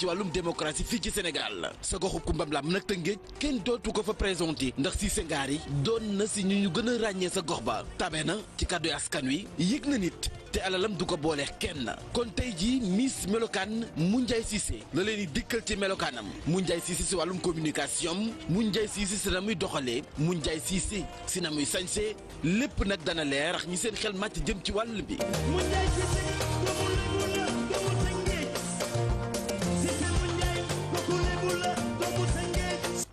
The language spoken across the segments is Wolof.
ci wàllum démocratie fii ci Sénégal sa goxu Kumbam Lam nag Tëngéej kenn dootu ko fa présenté ndax Cissé Ngari doon na si ñu gën a ràññee sa gox ba tabe na ci kàddu askan wi yëg na nit te alalam du ko boole kenn kon tey jii Miss Melokaan Moundiaye Cissé la leen di dikkal ci melokaanam Moundiaye Cissé si wàllum communication Moundiaye Cissé si na muy doxalee Moundiaye Cissé si na muy sañsee lépp nag dana leer ñi seen xel màcc jëm ci wàll bi.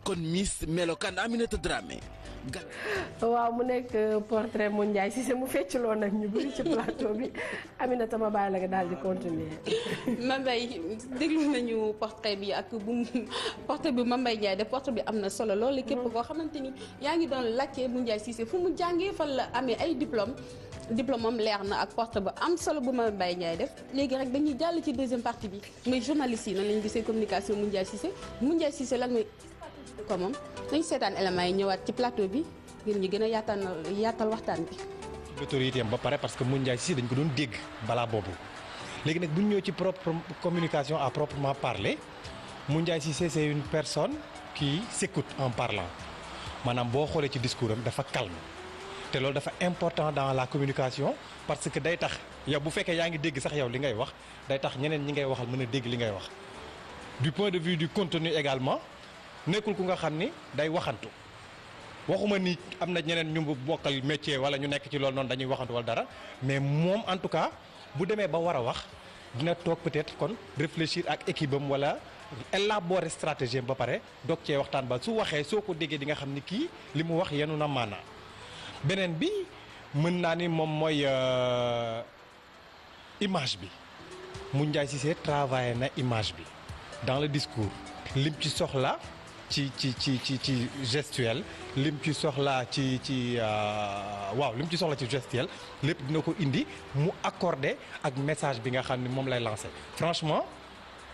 kon Miss Melokaan Aminata Dramé. waaw mu nekk portrait Moundiaye Cissé mu feccloo nag ñu bëri ci plateau bi Aminata ma bàyyi la nga daal di continuer. Mbaye déglu nañu portrait bi ak bu portrait bi Mbaye Ndiaye def portrait bi am na solo loolu képp koo xamante ni yaa ngi doon laajte Moundiaye Cissé fu mu jàngee fan la amee ay diplôme am leer na ak portrait bu am solo bu Mbaye Ndiaye def léegi rek dañuy jàll ci deuxième partie bi muy journaliste yi nan lañu gisee communication Moundiaye Cissé lan mooy ko moom nañ seetaan éléments yi ñëwaat ci plateau bi ngir ñu gën a yaatal waxtaan bi. autorité am ba pare parce que Moundiaye Cissé dañ ko doon dégg balaa boobu léegi nag bu ñu ñëw ci propre communication à proprement parler Moundiaye Cissé c'est une personne qui s'écoute en parlant maanaam boo xoolee ci discours am dafa calme te loolu dafa important dans la communication parce que day tax yow bu fekkee yaa ngi dégg sax yow li ngay wax day tax ñeneen ñi ngay waxal mën a dégg li ngay wax du point de vue du contenu également. nekkul ku nga xam ni day waxantu waxuma ni am na ñeneen ñu bokkal métier wala ñu nekk ci loolu noonu dañuy waxantu wala dara mais moom en tout cas bu demee ba war a wax dina toog peut-être kon réfléchir ak équipe am wala élaborer stratégie ba pare doog cee waxtaan ba su waxee soo ko déggee di nga xam ni kii li mu wax yenu na maanaa beneen bi mën naa ni moom mooy image bi Moundiaye Cissé travaillé na image bi dans le discours lim ci soxla. ci gestuel lim ci soxla ci gestuel lépp dina ko indi mu accordé ak message bi nga xam ne moom lay lancé franchement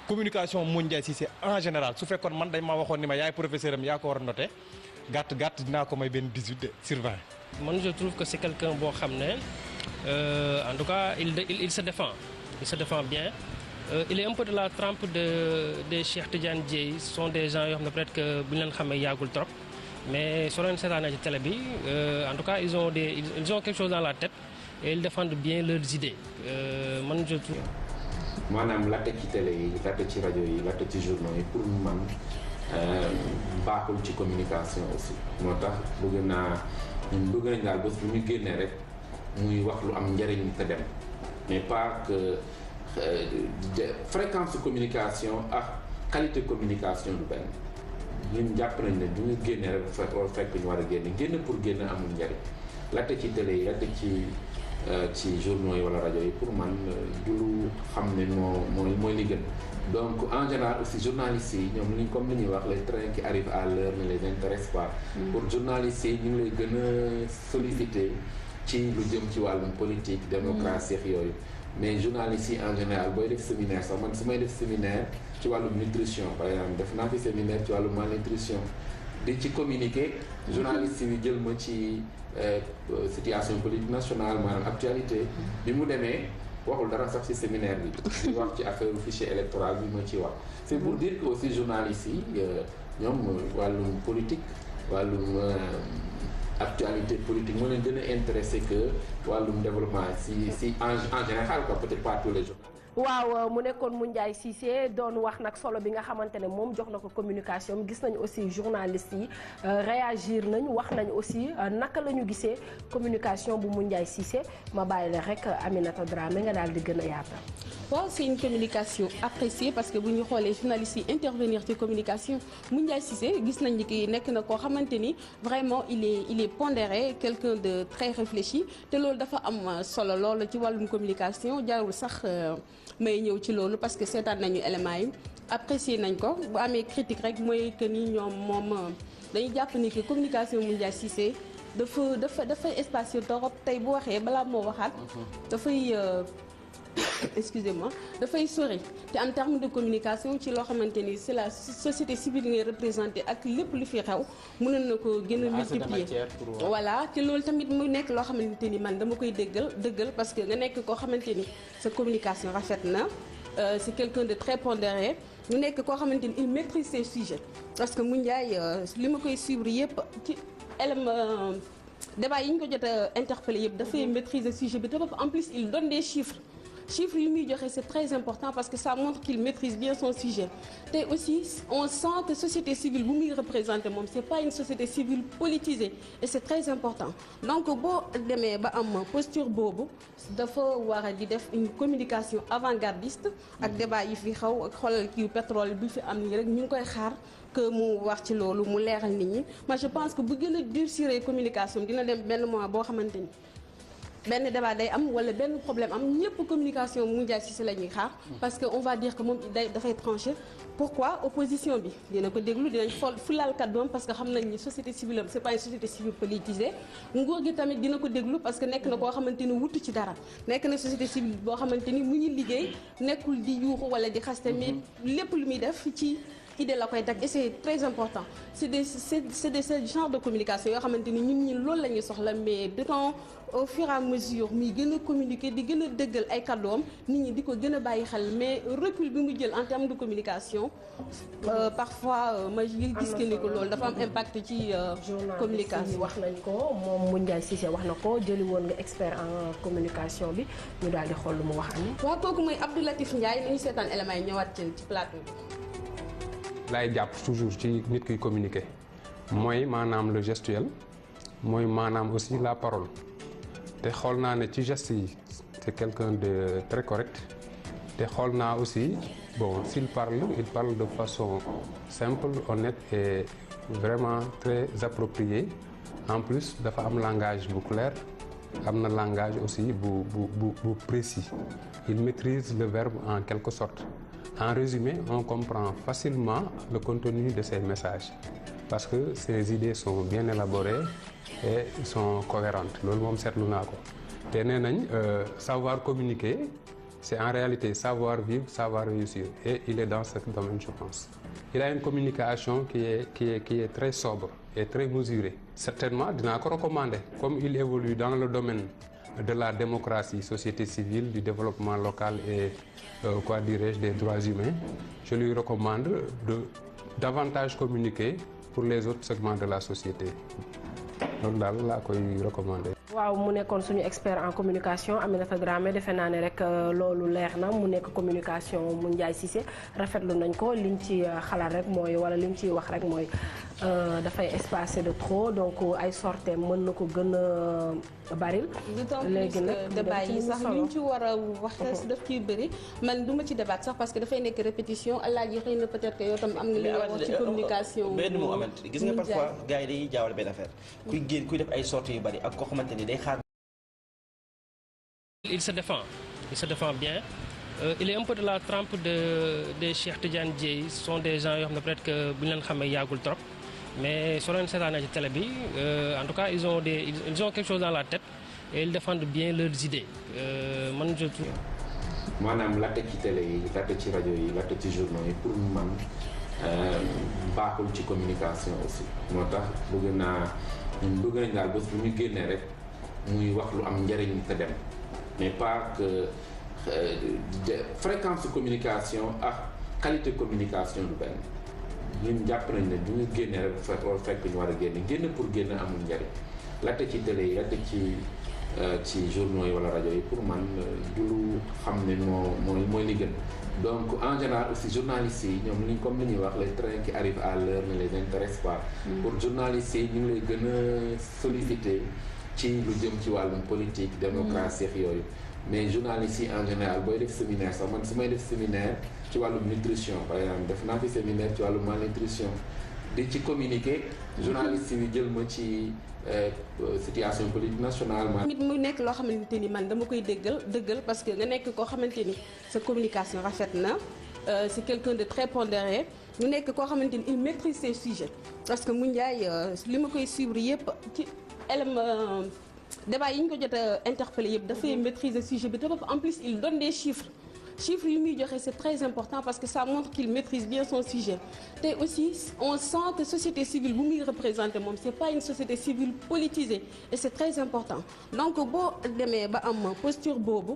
communication Moundiaye Cissé en général su fekkoon man dañ ma waxoon ni ma yaay professeur am yaa ko war a noté gàtt dinaa ko may benn 18 sur 20. man je trouve que c'est quelqu'un boo xam ne en tout cas il se défend bien. Il est un peu de la trempe de Cheikh Tidiane Dièye ce sont des gens yoo xam ne peut-être que bu ñu leen xamee yàggul trop mais soo leen seetaanee ci télé bi en tout cas ils ont quelque chose dans la tête et ils défendent bien leurs idées man je trouve. maanaam latte ci télé yi latte ci rajo yi latte ci journaux yi pour man baaxul ci communication aussi moo tax bëgg nañ daal bés bu ñu génnee rek muy wax lu am njëriñ te dem mais pas que. Fréquence communication ak qualité communication du benn ñun jàpp nañ ne du ñu génne rek fekk ñu war a génn pour génn amul njariñ latte ci télé yi latte ci journaux yi wala rajo yi pour man du lu xam ne mooy li gën donc en général aussi journalistes yi ñoom comme li ñuy wax les trains qui arrivent à l'heure ne les intéressent pas pour journalistes yi ñu ngi lay gën a solliciter ci lu jëm ci wàllum politique démocratie ak yooyu mais journalistes yi en général booy def séminaire sax man su may def séminaire ci wàllum nutrition par exemple def naa fi séminaire ci wàllum malnutrition di ci communiquer journalistes yi jël ma ci situation politique nationale maanaam actualité bi mu demee waxul dara sax ci séminaire bi di wax ci affaire fichier électoral bi ma ciy wax c'est pour dire que aussi journalistes yi ñoom wàllum politique wàllum actualité politique moo leen gën a intéressé que wàllum développement si en général quoi peut-être pas tous les jours. waaw mu nekkoon Moundiaye Cissé doon wax nag solo bi nga xamante ne moom jox na ko communication gis nañu aussi journalistes yi réagir nañ wax nañ aussi naka la ñu gisee communication bu Moundiaye Cissé ma bàyyi la rek Aminata Dramé nga daal di gën a yaatal. waaw c'est une communication appréciée parce que bu ñu xoolee journalistes yi intervenir ci communication Moundiaye Cissé gis nañ ni ki nekk na koo xamante ni vraiment il est pondéré quelqu'un de très réfléchi te loolu dafa am solo loolu ci wàllum communication jarul sax may ñëw ci loolu parce que seetaan nañu éléments yi apprécié nañ ko bu amee critique rek mooy que ni moom dañuy jàpp ni que communication Moundiaye Cissé dafay espacieux torop tey bu waxee balaa moo waxaat dafay excusez-moi dafay sori te en termes de communication ci loo xamante ni c'est la société civile ngay représenté ak lépp lu fi xew mënoon na ko gën a multiplier voilà te loolu tamit mu nekk loo xamante ni man dama koy dëggal parce que nga nekk koo xamante ni sa communication rafet na c'est quelqu'un de très pondéré mu nekk koo xamante ni il maîtrise ses sujets parce que Moundiaye li ma koy suivre yëpp ci élément débat yi ñu ko jot a interpellé yëpp dafay maîtriser sujet bi te en plus il donne des chiffres yi muy joxe c'est très important parce que ça montre qu'il maîtrise bien son sujet te aussi on sent que société civile bu muy représenter moom c'est pas une société civile politisée et c'est très important donc boo demee ba am posture boobu dafa war a di def une communication avant-gardiste ak débat yi fi xaw ak xoolal kii pétrole bi fi am nii rek ñu ngi koy xaar que mu wax ci loolu mu leeral nit ñi mais je pense que bu gën a durcir communication dina dem benn moment boo xamante ni benn débat day am wala benn problème am ñëpp communication Moundiaye Cissé la ñuy xaar parce que on va dire que moom dafay trancher pourquoi opposition bi dina ko déglu dinañ fulaal kàddoom parce que xam nañ ni société civile am c'est pas une société civile politisée nguur gi tamit dina ko déglu parce que nekk na koo xamante ni wutu ci dara nekk na société civile boo xamante ni mu ngi liggéey nekkul di yuuxu wala di xaste mais lépp lu muy def ci idée la koy teg et c'est très important c'est de ce genre de communication yoo xamante ni ñun ñi loolu la ñuy soxla mais de temps au fur et à mesure muy gën a communiquer di gën a dëggal ay kàddoom nit ñi di ko gën a bàyyi xel mais recul bi mu jël en termes de communication parfois ma gis que ni ko loolu dafa am impact ci communication. wax nañ ko moom Moundiaye Cissé wax na ko jëli woon nga expert en communication bi ñu daal di xool lu mu wax am. waaw kooku mooy Abdou Latif Ndiaye ni ñu seetaan éléments yi ñëwaat ci plateau bi. laay jàpp toujours ci nit kuy communiquer mooy maanaam le gestuel mooy maanaam aussi la parole te xool naa ne ci geste yi c'est quelqu'un de très correct te xool naa aussi bon s'il parle il parle de façon simple honnête et vraiment très appropriée en plus dafa am langage bu clair am na langage aussi bu précis il maîtrise le verbe en quelque sorte. En résumé, on comprend facilement le contenu de ces messages parce que ces idées sont bien élaborées et sont cohérentes. loolu moom seetlu naa ko te nee nañ savoir communiquer c'est en réalité savoir vivre, savoir réussir et il est dans ce domaine je pense. Il a une communication qui est très sobre et très mesurée. Certainement dinaa ko recommander comme il évolue dans le domaine de la démocratie, société civile, du développement local et quoi dirais-je, des droits humains. Je lui recommande de davantage communiquer pour les autres segments de la société. loolu daal laa koy recommander. waaw mu nekkoon suñu expert en communication Aminata Dramé defe naa ne rek loolu leer na mu nekk communication Moundiaye Cissé rafetlu nañ ko liñ ci xalaat rek mooy wala liñ ciy wax rek mooy dafay espacé de trop donc ay sorties mën na ko gën a baril. léegi nag débat yi sax liñ ci war a wax daf ciy bëri man duma ci débat sax parce que dafay nekk répétition Alaaji xëy na peut-être que yow tam am nga li nga wax ci communication. benn moo amant gis nga parfois gars yi dañuy jaawale benn affaire kuy génn kuy def ay sorties yu bari ak koo xamante ni day xaar. Il se défend bien. Il est un peu de la trempe des Cheikh Tidiane Dièye sont des gens yoo xam ne peut-être que bu ñu leen xamee yàggul trop mais soo leen seetaanee ci télé bi en tout cas ils ont quelque chose dans la tête et ils défendent bien leurs idées man je trouve. maanaam latte ci télé yi latte ci rajo yi latte ci journaux yi pour man baaxul ci communication aussi moo tax bëgg nañ daal bés bu ñu génnee rek muy wax lu am njëriñ te dem mais pas que fréquence communication ak qualité communication du benn ñun jàpp nañ ne du ñu génnee rek fekk ñu war a génn pour génn amul njëriñ latte ci télé yi latte ci journaux yi wala rajo yi pour man du lu xam ne mooy li gën donc en général aussi journalistes yi ñoom liñ comme li ñuy wax les trains qui arrivent à l'heure ne les intéressent pas pour journalistes yi ñu ngi lay gën a solliciter ci lu jëm ci wàllum politique démocratie yooyu mais journalistes yi en général booy def séminaire sax man su may def séminaire ci wàllum nutrition par exemple def naa fi séminaire ci wàllum malnutrition di ci communiquer journalistes yi jël ma ci situation politique nationale. nit mu nekk loo xamante ni man dama koy dëggal parce que nga nekk koo xamante ni sa communication rafet na c'est quelqu'un de très pondéré mu nekk koo xamante ni il maîtrise ses sujets parce que Moundiaye li ma koy suivre yëpp ci élément débat yi ñu ko jot a interpellé yëpp dafay maîtriser sujet bi te en plus il donne des chiffres chiffres yu muy joxe c'est très important parce que ça montre qu'il maîtrise bien son sujet te aussi on sent que société civile bu muy représenter moom c'est pas une société civile politisée et c'est très important donc boo demee ba am posture boobu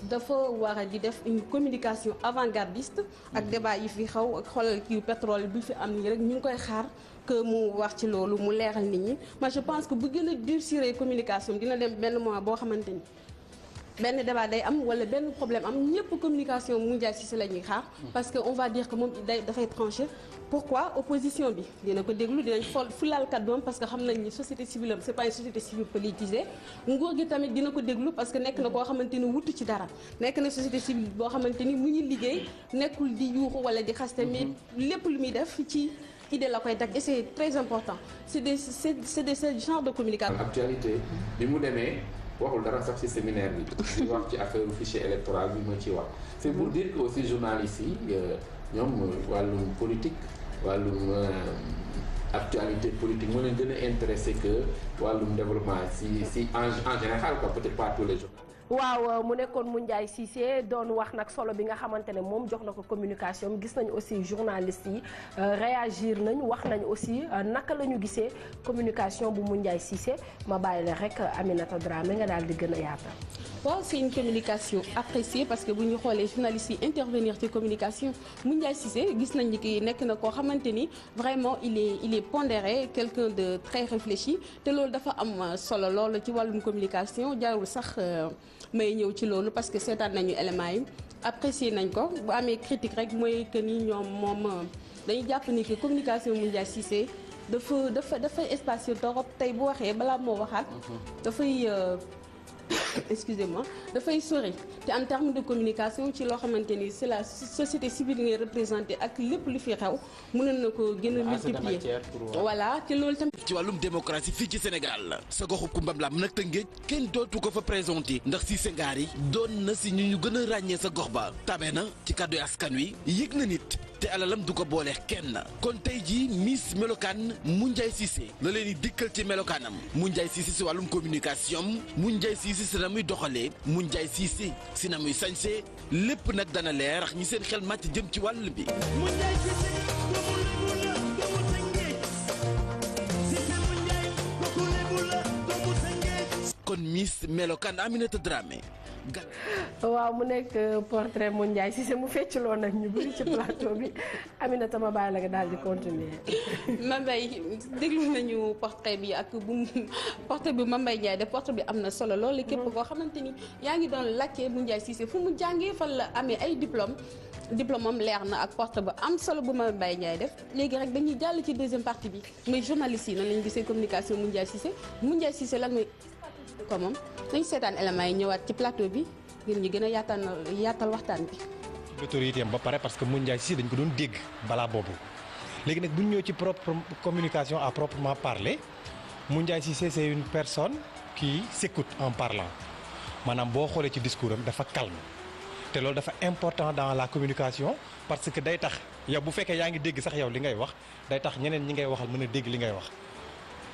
dafa war a di def une communication avant-gardiste ak débat yi fi xaw ak xoolal kii pétrole bi fi am nii rek ñu ngi koy xaar que mu wax ci loolu mu leeral nit ñi mais je pense que bu gën a durcir communication dina dem benn moment boo xamante ni benn débat day am wala benn problème am ñëpp communication Moundiaye Cissé la ñuy xaar parce que on va dire que moom dafay trancher pourquoi opposition bi dina ko déglu dinañ fulaal kàddoom parce que xam nañ ni société civile am c'est pas une société civile politisée nguur gi tamit dina ko déglu parce que nekk na koo xamante ni wutu ci dara nekk na société civile boo xamante ni mu ngi liggéey nekkul di yuuxu wala di xaste mais lépp lu muy def ci idée la koy teg et c'est très important c'est de ce genre de communication. Actualité bi mu demee waxul dara sax ci séminaire bi di wax ci affaire fichier électoral bi ma ci wax c'est pour dire que aussi journalistes yi ñoom wàllum politique wàllum actualité politique moo leen gën a intéressé que wàllum développement si en général quoi peut-être pas tous les jours. waaw mu nekkoon Moundiaye Cissé doon wax nag solo bi nga xamante ne moom jox na ko communication gis nañu aussi journalistes yi réagir nañ wax nañ aussi naka la ñu gisee communication bu Moundiaye Cissé ma bàyyi la rek Aminata Dramé nga daal di gën a yaatal. waaw c'est une communication appréciée parce que bu ñu xoolee journalistes yi intervenir ci communication Moundiaye Cissé gis nañ ni ki nekk na koo xamante ni vraiment il est pondéré quelqu'un de très réfléchi te loolu dafa am solo loolu ci wàllum communication jarul sax may ñëw ci loolu parce que seetaan nañu éléments yi apprécier nañ ko bu amee critique rek mooy que ni ñoom moom dañuy jàpp ni que communication Moundiaye Cissé dafay espacieux torop tey bu waxee balaa moo waxaat dafay excusez-moi dafay sori te en termes de communication ci loo xamante ni c'est la société civile ngay représenté ak lépp lu fi xew mënoon na ko gën a multiplier voilà te loolu tamit ci wàllum démocratie fii ci Sénégal sa goxu Kumbam Lam nag Tëngéej kenn dootu ko fa présenté ndax Cissé Ngari doon na si ñu gën a ràññee sa gox ba tabe na ci kàddu askan wi yëg na nit te alalam du ko boole kenn kon tey jii Miss Melokaan Moundiaye Cissé la leen di dikkal ci melokaanam Moundiaye Cissé si wàllum communication Moundiaye Cissé si na muy doxalee Moundiaye Cissé si na muy sañsee lépp nag dana leer ak ñi seen xel màcc jëm ci wàll bi. kon Miss Melokaan Aminata Dramé. waaw mu nekk portrait Moundiaye Cissé mu feccloo nag ñu bëri ci plateau bi Aminata ma bàyyi la nga daal di continuer. Mambay déglu nañu portrait bi ak bu portrait bi Mambay Ndiaye de portrait bi am na solo loolu képp koo xamante ni yaa ngi doon laajte Moundiaye Cissé fu mu jàngee fan la amee ay diplôme am leer na ak portrait bu am solo bu Mambay Ndiaye def léegi rek dañuy jàll ci deuxième partie bi mais journalistes yi nan lañu gisee communication Moundiaye Cissé lan mooy ko moom nañ seetaan éléments yi ñëwaat ci plateau bi ngir ñu gën a yaatal waxtaan bi. l'autorité am ba pare parce que Moundiaye Cissé dañ ko doon dégg balaa boobu léegi nag bu ñu ñëw ci propre communication à proprement parler Moundiaye Cissé c'est une personne qui s'écoute en parlant maanaam boo xoolee ci discours am dafa calme te loolu dafa important dans la communication parce que day tax yow bu fekkee yaa ngi dégg sax yow li ngay wax day tax ñeneen ñi ngay waxal mën a dégg li ngay wax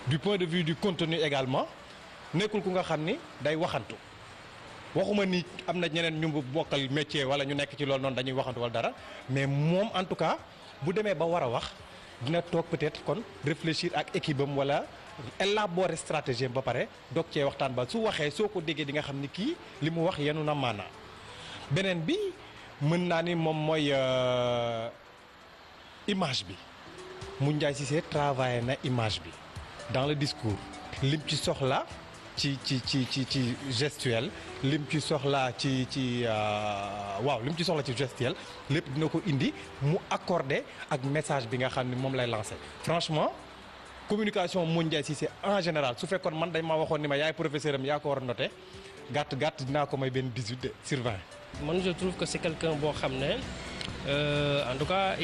du point de vue du contenu également. nekkul ku nga xam ni day waxantu waxuma ni am na ñeneen ñu bokkal métier wala ñu nekk ci loolu noonu dañuy waxantu wala dara mais moom en tout cas bu demee ba war a wax dina toog peut-être kon réfléchir ak équipe am wala élaborer stratégie ba pare doog cee waxtaan ba su waxee soo ko déggee di nga xam ni kii li mu wax yenu na maanaa beneen bi mën naa ni moom mooy image bi Moundiaye Cissé travaillé na image bi dans le discours lim ci soxla ci gestuel lim ci soxla ci gestuel lépp dina ko indi mu accordé ak message bi nga xam ne moom lay lancé franchement communication Moundiaye Cissé en général su fekkoon man dañ ma waxoon ni ma yaay professeur am yaa ko war a noté gàtt dinaa ko may benn 18 sur 20. man je trouve que c'est quelqu'un boo xam ne en tout cas